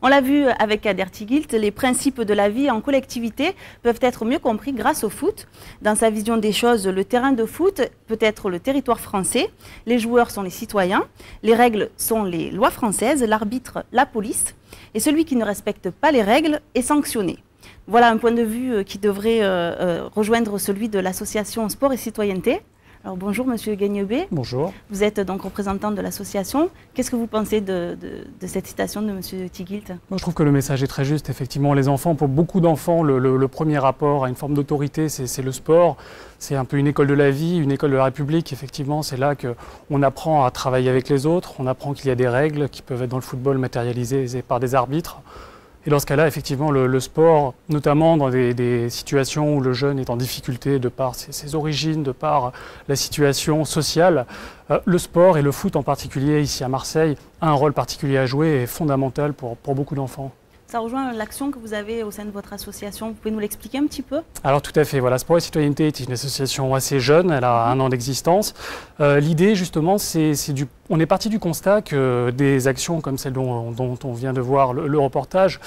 On l'a vu avec Kader Tighilt, les principes de la vie en collectivité peuvent être mieux compris grâce au foot. Dans sa vision des choses, le terrain de foot peut être le territoire français, les joueurs sont les citoyens, les règles sont les lois françaises, l'arbitre, la police, et celui qui ne respecte pas les règles est sanctionné. Voilà un point de vue qui devrait rejoindre celui de l'association Sport et Citoyenneté. Alors bonjour Monsieur Guignebé. Bonjour. Vous êtes donc représentant de l'association. Qu'est-ce que vous pensez de cette citation de Monsieur Tighilt? Moi, je trouve que le message est très juste. Effectivement, les enfants, pour beaucoup d'enfants, le premier rapport à une forme d'autorité, c'est le sport. C'est un peu une école de la vie, une école de la République. Effectivement, c'est là qu'on apprend à travailler avec les autres. On apprend qu'il y a des règles qui peuvent être dans le football matérialisées par des arbitres. Et dans ce cas-là, effectivement, le sport, notamment dans des situations où le jeune est en difficulté de par ses origines, de par la situation sociale, le sport et le foot en particulier, ici à Marseille, a un rôle particulier à jouer et est fondamental pour beaucoup d'enfants. Ça rejoint l'action que vous avez au sein de votre association. Vous pouvez nous l'expliquer un petit peu? Alors tout à fait. Voilà, Sport et Citoyenneté est une association assez jeune, elle a 1 an d'existence. L'idée justement, on est parti du constat que des actions comme celle dont on vient de voir le reportage,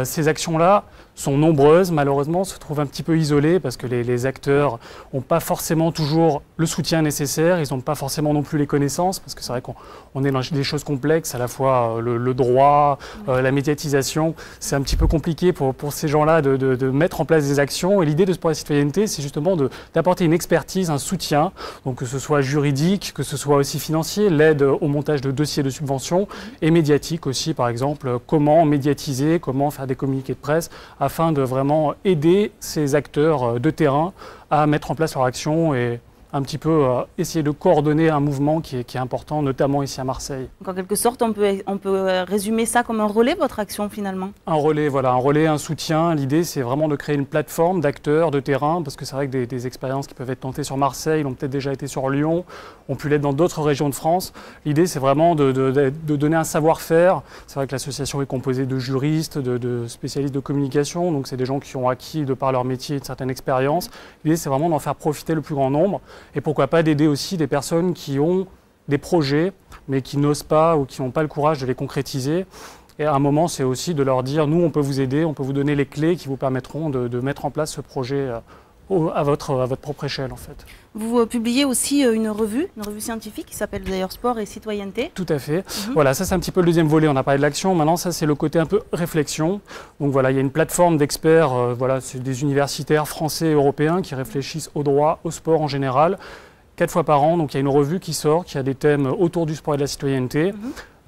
ces actions-là sont nombreuses, malheureusement, se trouvent un petit peu isolées parce que les acteurs n'ont pas forcément toujours le soutien nécessaire, ils n'ont pas forcément non plus les connaissances, parce que c'est vrai qu'on est dans des choses complexes, à la fois le droit, la médiatisation. C'est un petit peu compliqué pour ces gens-là de mettre en place des actions. Et l'idée de Sport et Citoyenneté, c'est justement d'apporter une expertise, un soutien, donc que ce soit juridique, que ce soit aussi financier, l'aide au montage de dossiers de subvention, et médiatique aussi, par exemple, comment médiatiser, comment faire des communiqués de presse, afin de vraiment aider ces acteurs de terrain à mettre en place leur action et un petit peu essayer de coordonner un mouvement qui est important, notamment ici à Marseille. Donc en quelque sorte, on peut résumer ça comme un relais, votre action finalement? Un relais, voilà, un relais, un soutien. L'idée, c'est vraiment de créer une plateforme d'acteurs de terrain, parce que c'est vrai que des expériences qui peuvent être tentées sur Marseille, ont peut-être déjà été sur Lyon, ont pu l'être dans d'autres régions de France. L'idée, c'est vraiment de donner un savoir-faire. C'est vrai que l'association est composée de juristes, de spécialistes de communication, donc c'est des gens qui ont acquis, de par leur métier, une certaine expérience. L'idée, c'est vraiment d'en faire profiter le plus grand nombre. Et pourquoi pas d'aider aussi des personnes qui ont des projets, mais qui n'osent pas ou qui n'ont pas le courage de les concrétiser. Et à un moment, c'est aussi de leur dire, nous, on peut vous aider, on peut vous donner les clés qui vous permettront de mettre en place ce projet à votre propre échelle, en fait. Vous publiez aussi une revue scientifique qui s'appelle d'ailleurs Sport et Citoyenneté. Tout à fait. Voilà, ça c'est un petit peu le deuxième volet, on a parlé de l'action. Maintenant, ça c'est le côté un peu réflexion. Donc voilà, il y a une plateforme d'experts, voilà, c'est des universitaires français et européens qui réfléchissent au droit, au sport en général, 4 fois par an. Donc il y a une revue qui sort, qui a des thèmes autour du sport et de la citoyenneté.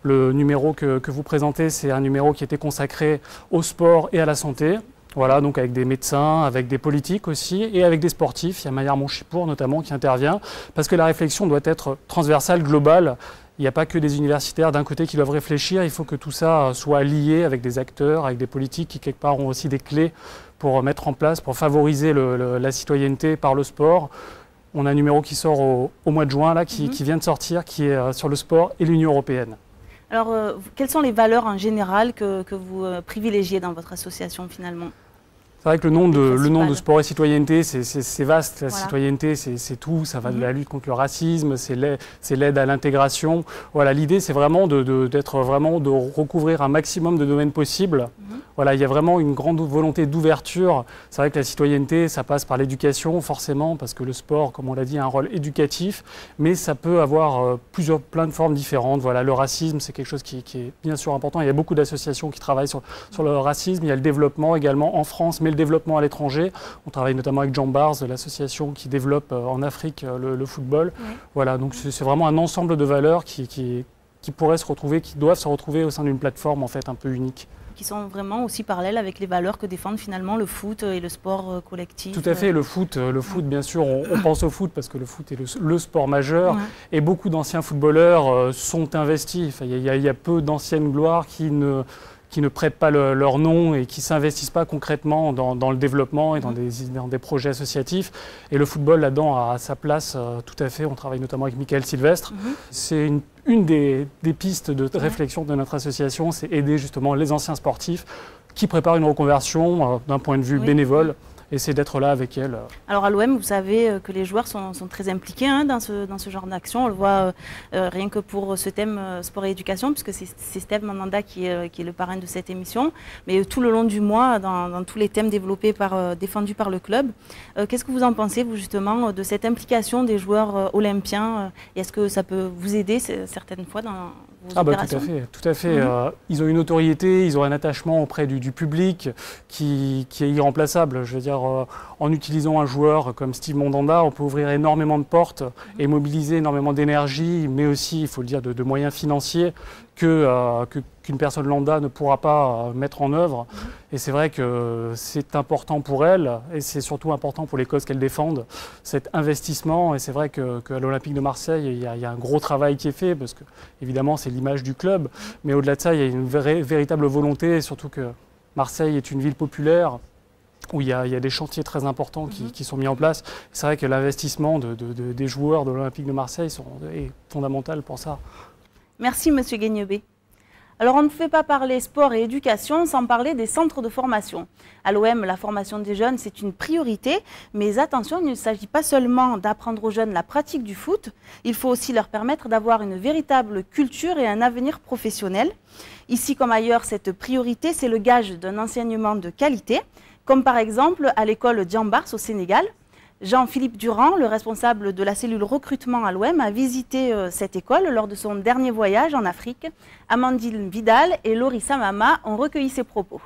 Le numéro que vous présentez, c'est un numéro qui était consacré au sport et à la santé. Voilà, donc avec des médecins, avec des politiques aussi, et avec des sportifs. Il y a Maillard Monchipour notamment qui intervient, parce que la réflexion doit être transversale, globale. Il n'y a pas que des universitaires d'un côté qui doivent réfléchir, il faut que tout ça soit lié avec des acteurs, avec des politiques qui quelque part ont aussi des clés pour mettre en place, pour favoriser la citoyenneté par le sport. On a un numéro qui sort au mois de juin, là, qui vient de sortir, qui est sur le sport et l'Union européenne. Alors, quelles sont les valeurs en général que vous privilégiez dans votre association finalement? C'est vrai que le nom de Sport et Citoyenneté, c'est vaste. La voilà. Citoyenneté, c'est tout. Ça va de la lutte contre le racisme, c'est l'aide à l'intégration. Voilà, l'idée, c'est vraiment de recouvrir un maximum de domaines possibles. Voilà, il y a vraiment une grande volonté d'ouverture. C'est vrai que la citoyenneté, ça passe par l'éducation, forcément, parce que le sport, comme on l'a dit, a un rôle éducatif, mais ça peut avoir plein de formes différentes. Voilà, le racisme, c'est quelque chose qui est bien sûr important. Il y a beaucoup d'associations qui travaillent sur le racisme. Il y a le développement également en France, mais le développement à l'étranger. On travaille notamment avec Jean Bars, l'association qui développe en Afrique le football. Voilà, donc c'est vraiment un ensemble de valeurs qui pourraient se retrouver, qui doivent se retrouver au sein d'une plateforme en fait un peu unique. Qui sont vraiment aussi parallèles avec les valeurs que défendent finalement le foot et le sport collectif. Tout à fait, le foot bien sûr, on pense au foot parce que le foot est le sport majeur et beaucoup d'anciens footballeurs sont investis. Enfin, il y a peu d'anciennes gloires qui ne prêtent pas leur nom et qui ne s'investissent pas concrètement dans le développement et dans des projets associatifs. Et le football là-dedans a sa place tout à fait. On travaille notamment avec Michael Sylvestre. C'est une des pistes de réflexion de notre association, c'est aider justement les anciens sportifs qui préparent une reconversion d'un point de vue bénévole. et c'est d'être là avec elles. Alors à l'OM, vous savez que les joueurs sont très impliqués dans ce genre d'action. On le voit rien que pour ce thème sport et éducation, puisque c'est Steve Mandanda qui est le parrain de cette émission, mais tout le long du mois, dans tous les thèmes défendus par le club. Qu'est-ce que vous en pensez, vous, justement, de cette implication des joueurs olympiens? Est-ce que ça peut vous aider certaines fois dans vos opérations? Tout à fait. Ils ont une autorité, ils ont un attachement auprès du public qui est irremplaçable. Je veux dire, en utilisant un joueur comme Steve Mandanda, on peut ouvrir énormément de portes et mobiliser énormément d'énergie, mais aussi, il faut le dire, de moyens financiers qu'une personne lambda ne pourra pas mettre en œuvre. Et c'est vrai que c'est important pour elle, et c'est surtout important pour les causes qu'elles défendent, cet investissement. Et c'est vrai qu'à l'Olympique de Marseille, il y a un gros travail qui est fait, parce que évidemment c'est l'image du club, mais au-delà de ça, il y a une véritable volonté, surtout que Marseille est une ville populaire, où il y a des chantiers très importants qui sont mis en place. C'est vrai que l'investissement des joueurs de l'Olympique de Marseille est fondamental pour ça. Merci, Monsieur Guignebé. Alors, on ne fait pas parler sport et éducation sans parler des centres de formation. À l'OM, la formation des jeunes, c'est une priorité, mais attention, il ne s'agit pas seulement d'apprendre aux jeunes la pratique du foot, il faut aussi leur permettre d'avoir une véritable culture et un avenir professionnel. Ici comme ailleurs, cette priorité, c'est le gage d'un enseignement de qualité, comme par exemple à l'école Diambars au Sénégal. Jean-Philippe Durand, le responsable de la cellule recrutement à l'OM, a visité cette école lors de son dernier voyage en Afrique. Amandine Vidal et Laurie Samama ont recueilli ses propos.